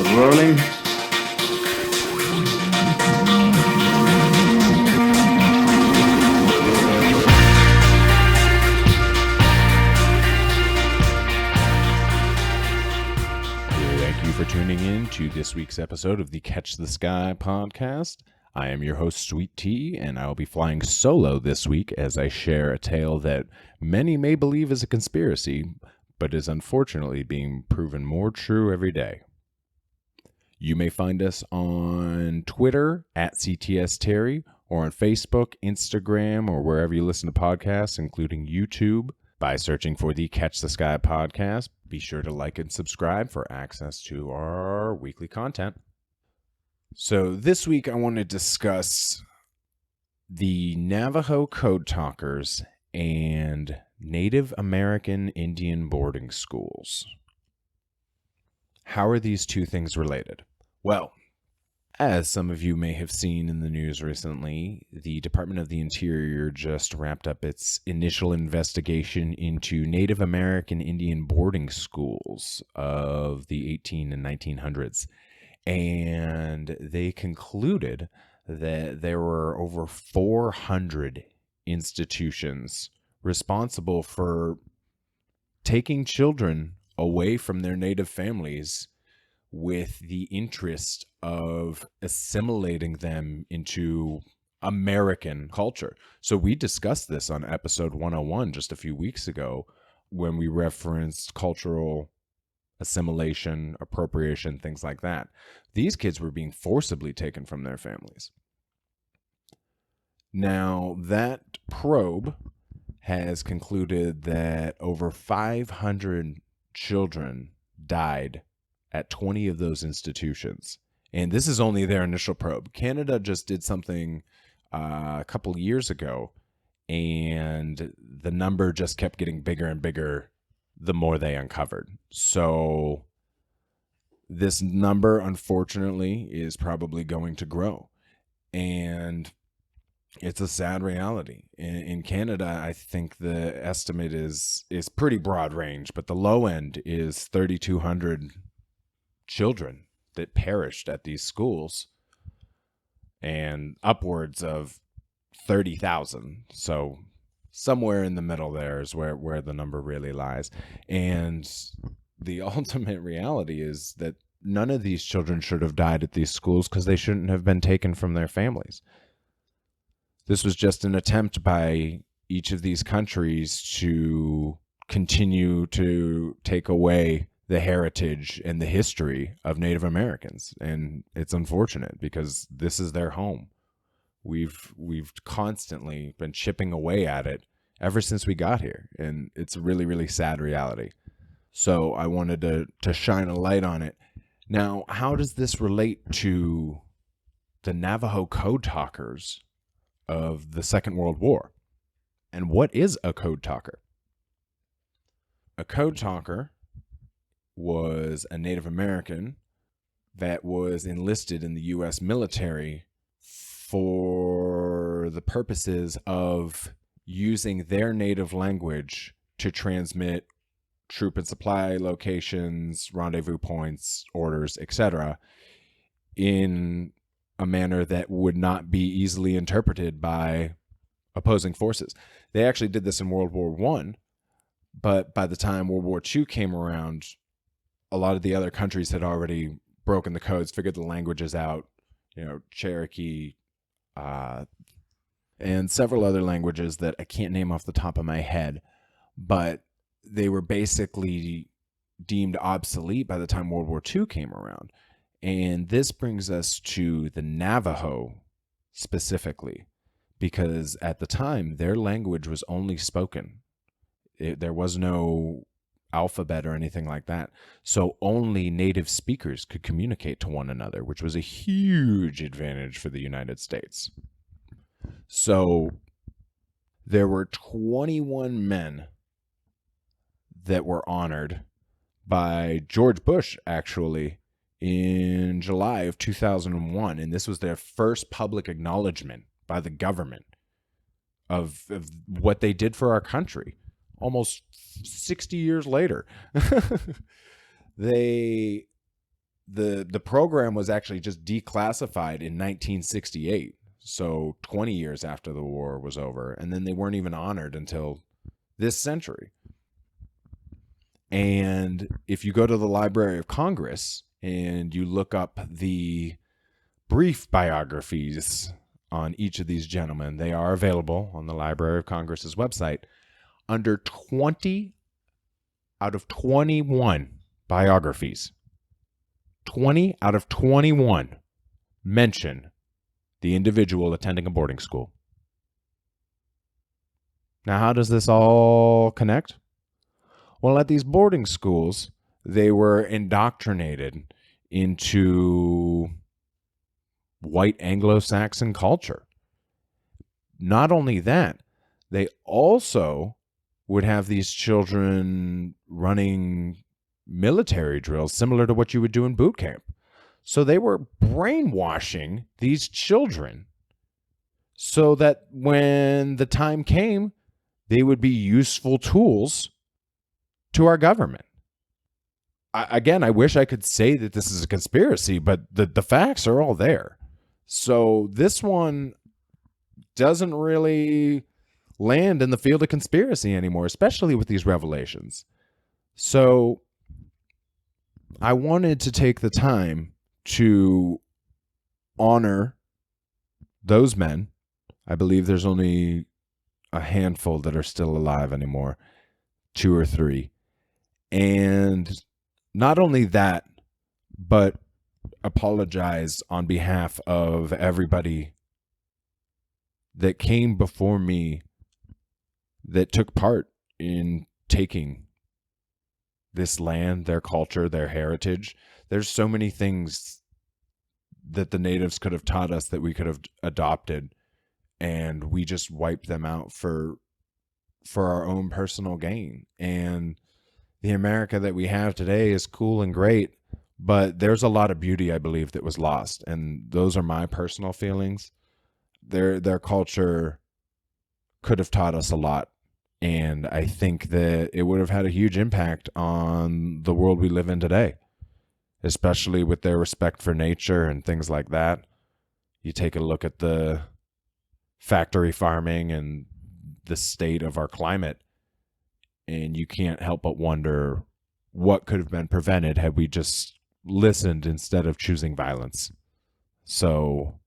Rolling. Thank you for tuning in to this week's episode of the Catch the Sky podcast. I am your host, Sweet Tea, and I will be flying solo this week as I share a tale that many may believe is a conspiracy, but is unfortunately being proven more true every day. You may find us on Twitter at CTS Terry, or on Facebook, Instagram, or wherever you listen to podcasts, including YouTube, by searching for the Catch the Sky podcast. Be sure to like and subscribe for access to our weekly content. So this week I want to discuss the Navajo Code Talkers and Native American Indian boarding schools. How are these two things related? Well, as some of you may have seen in the news recently, the Department of the Interior just wrapped up its initial investigation into Native American Indian boarding schools of the 18 and 1900s. And they concluded that there were over 400 institutions responsible for taking children away from their native families with the interest of assimilating them into American culture. So we discussed this on episode 101 just a few weeks ago when we referenced cultural assimilation, appropriation, things like that. These kids were being forcibly taken from their families. Now, that probe has concluded that over 500 children died at 20 of those institutions. And this is only their initial probe. Canada just did something a couple years ago, and the number just kept getting bigger and bigger the more they uncovered. So this number, unfortunately, is probably going to grow. And it's a sad reality. In Canada, I think the estimate is pretty broad range, but the low end is 3,200 children that perished at these schools, and upwards of 30,000. So somewhere in the middle there is where the number really lies. And the ultimate reality is that none of these children should have died at these schools because they shouldn't have been taken from their families. This was just an attempt by each of these countries to continue to take away the heritage and the history of Native Americans. And it's unfortunate because this is their home. We've constantly been chipping away at it ever since we got here. And it's a really, really sad reality. So I wanted to shine a light on it. Now, how does this relate to the Navajo Code Talkers of the Second World War? And what is a code talker? A code talker was a Native American that was enlisted in the U.S. military for the purposes of using their native language to transmit troop and supply locations, rendezvous points, orders, etc., in a manner that would not be easily interpreted by opposing forces. They actually did this in World War I, but by the time World War II came around, a lot of the other countries had already broken the codes, figured the languages out, Cherokee, and several other languages that I can't name off the top of my head, but they were basically deemed obsolete by the time World War II came around. And this brings us to the Navajo specifically, because at the time, their language was only spoken. There was no alphabet or anything like that. So only native speakers could communicate to one another, which was a huge advantage for the United States. So there were 21 men that were honored by George Bush, actually, in July of 2001. And this was their first public acknowledgement by the government of what they did for our country. Almost 60 years later, they the program was actually just declassified in 1968, so 20 years after the war was over, and then they weren't even honored until this century. And if you go to the Library of Congress and you look up the brief biographies on each of these gentlemen, they are available on the Library of Congress's website. Under 20 out of 21 biographies, 20 out of 21 mention the individual attending a boarding school. Now, how does this all connect? Well, at these boarding schools, they were indoctrinated into white Anglo-Saxon culture. Not only that, they also would have these children running military drills similar to what you would do in boot camp. So they were brainwashing these children so that when the time came, they would be useful tools to our government. I wish I could say that this is a conspiracy, but the facts are all there. So this one doesn't really land in the field of conspiracy anymore, especially with these revelations. So I wanted to take the time to honor those men. I believe there's only a handful that are still alive anymore, 2 or 3. And not only that, but apologize on behalf of everybody that came before me that took part in taking this land, their culture, their heritage. There's so many things that the natives could have taught us that we could have adopted, and we just wiped them out for our own personal gain. And the America that we have today is cool and great, but there's a lot of beauty, I believe, that was lost. And those are my personal feelings. Their culture could have taught us a lot. And I think that it would have had a huge impact on the world we live in today, especially with their respect for nature and things like that. You take a look at the factory farming and the state of our climate, and you can't help but wonder what could have been prevented had we just listened instead of choosing violence. So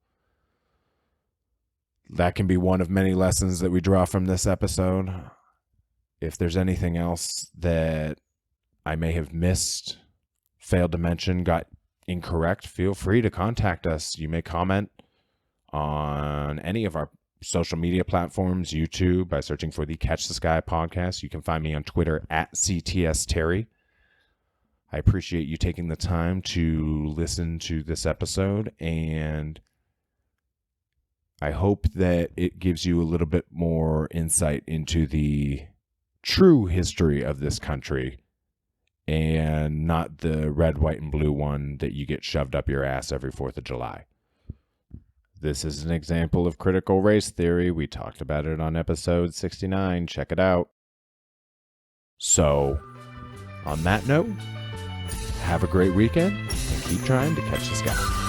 that can be one of many lessons that we draw from this episode. If there's anything else that I may have missed, failed to mention, got incorrect, feel free to contact us. You may comment on any of our social media platforms, YouTube, by searching for the Catch the Sky podcast. You can find me on Twitter at CTS Terry. I appreciate you taking the time to listen to this episode, and I hope that it gives you a little bit more insight into the true history of this country and not the red, white, and blue one that you get shoved up your ass every 4th of July. This is an example of critical race theory. We talked about it on episode 69. Check it out. So, on that note, have a great weekend and keep trying to catch the sky.